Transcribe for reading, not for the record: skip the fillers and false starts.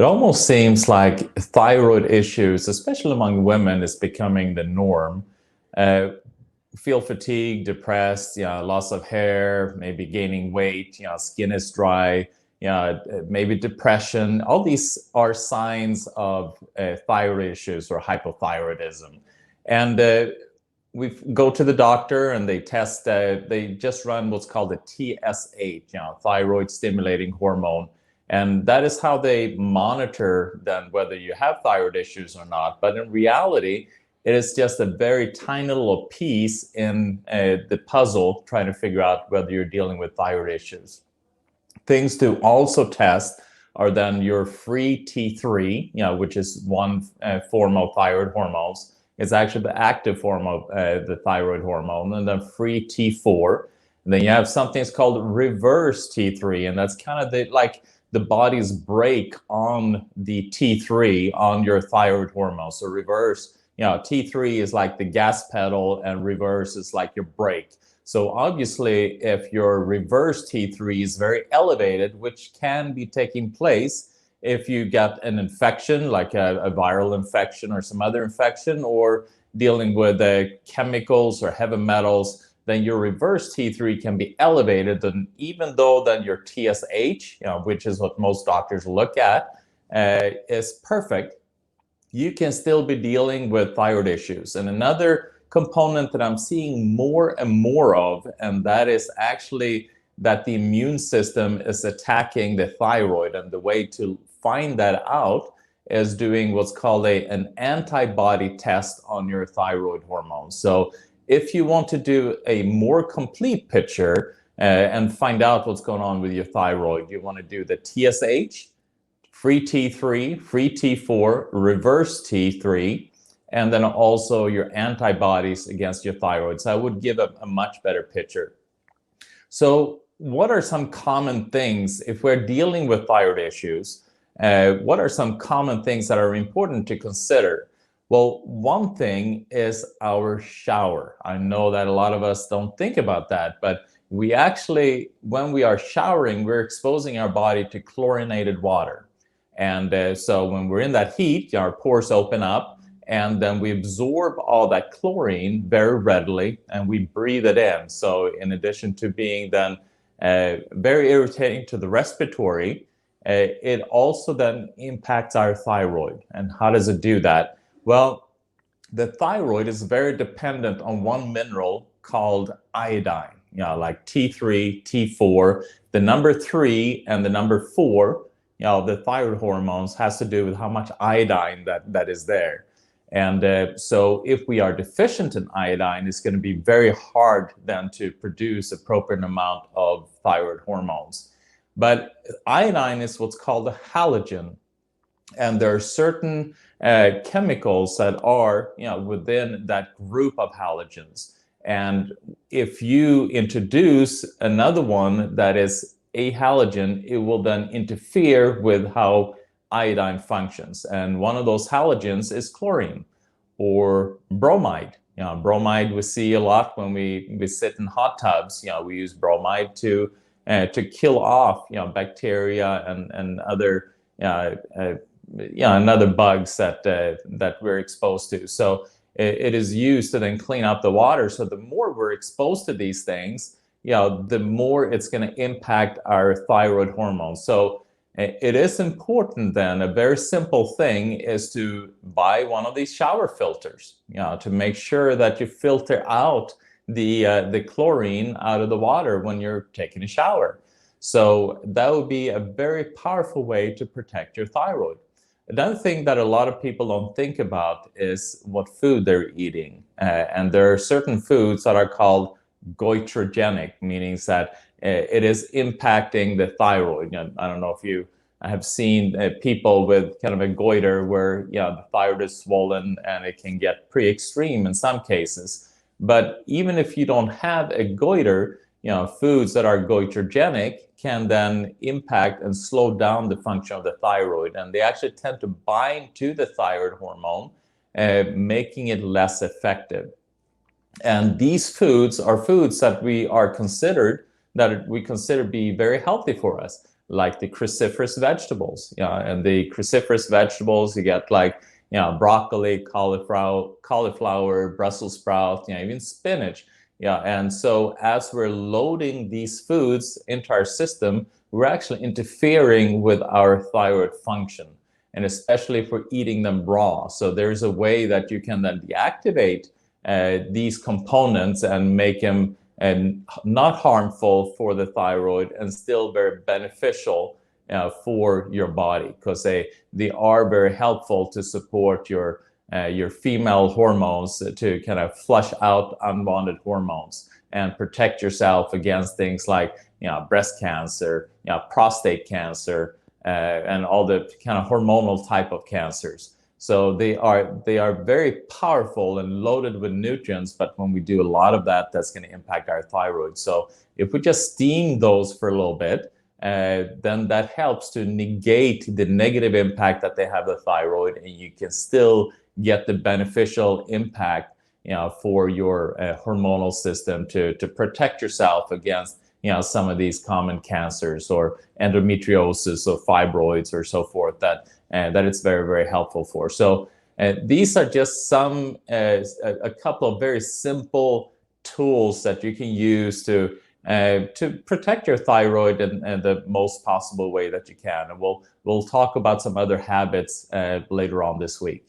It almost seems like thyroid issues, especially among women, is becoming the norm. Uh, feel fatigued, depressed, loss of hair, maybe gaining weight, skin is dry, maybe depression. All these are signs of thyroid issues or hypothyroidism. And we go to the doctor and they test, they just run what's called a TSH, thyroid stimulating hormone. And that is how they monitor then whether you have thyroid issues or not. But in reality, it is just a very tiny little piece in the puzzle trying to figure out whether you're dealing with thyroid issues. Things to also test are then your free T3, which is one form of thyroid hormones. It's actually the active form of the thyroid hormone, and then free T4. And then you have something that's called reverse T3, and that's kind of the body's brake on the T3 on your thyroid hormone. So reverse, T3 is like the gas pedal and reverse is like your brake. So obviously, if your reverse T3 is very elevated, which can be taking place if you get an infection, like a viral infection or some other infection, or dealing with chemicals or heavy metals, then your reverse T3 can be elevated. And even though then your TSH, which is what most doctors look at, is perfect, you can still be dealing with thyroid issues. And another component that I'm seeing more and more of, and that is actually that the immune system is attacking the thyroid. And the way to find that out is doing what's called an antibody test on your thyroid hormone. So if you want to do a more complete picture and find out what's going on with your thyroid, you want to do the TSH, free T3, free T4, reverse T3, and then also your antibodies against your thyroid. So I would give a much better picture. So what are some common things if we're dealing with thyroid issues? What are some common things that are important to consider? Well, one thing is our shower. I know that a lot of us don't think about that, but we actually, when we are showering, we're exposing our body to chlorinated water. And so when we're in that heat, our pores open up, and then we absorb all that chlorine very readily, and we breathe it in. So in addition to being then very irritating to the respiratory, it also then impacts our thyroid. And how does it do that? Well, the thyroid is very dependent on one mineral called iodine, like T3, T4. The number 3 and the number 4, the thyroid hormones has to do with how much iodine that is there. And so if we are deficient in iodine, it's going to be very hard then to produce appropriate amount of thyroid hormones. But iodine is what's called a halogen. And there are certain chemicals that are within that group of halogens. And if you introduce another one that is a halogen, it will then interfere with how iodine functions. And one of those halogens is chlorine or bromide. Bromide we see a lot when we sit in hot tubs. We use bromide to kill off bacteria and other and other bugs that we're exposed to. So it is used to then clean up the water. So the more we're exposed to these things, the more it's going to impact our thyroid hormones. So it is important then, a very simple thing is to buy one of these shower filters, to make sure that you filter out the chlorine out of the water when you're taking a shower. So that would be a very powerful way to protect your thyroid. Another thing that a lot of people don't think about is what food they're eating. And there are certain foods that are called goitrogenic, meaning that it is impacting the thyroid. I don't know if you have seen people with kind of a goiter where the thyroid is swollen, and it can get pretty extreme in some cases. But even if you don't have a goiter, foods that are goitrogenic can then impact and slow down the function of the thyroid. And they actually tend to bind to the thyroid hormone, making it less effective. And these foods are foods that we consider be very healthy for us. like the cruciferous vegetables. And the cruciferous vegetables, you get like, broccoli, cauliflower, Brussels sprout, even spinach. And so as we're loading these foods into our system, we're actually interfering with our thyroid function, and especially if we're eating them raw. So there's a way that you can then deactivate these components and make them not harmful for the thyroid and still very beneficial for your body, because they are very helpful to support your female hormones to kind of flush out unwanted hormones and protect yourself against things like breast cancer, prostate cancer, and all the kind of hormonal type of cancers. So they are very powerful and loaded with nutrients, but when we do a lot of that, that's going to impact our thyroid. So if we just steam those for a little bit, then that helps to negate the negative impact that they have the thyroid, and you can still get the beneficial impact for your hormonal system to protect yourself against some of these common cancers or endometriosis or fibroids or so forth that it's very, very helpful for. So these are just some a couple of very simple tools that you can use to protect your thyroid in the most possible way that you can. And we'll talk about some other habits later on this week.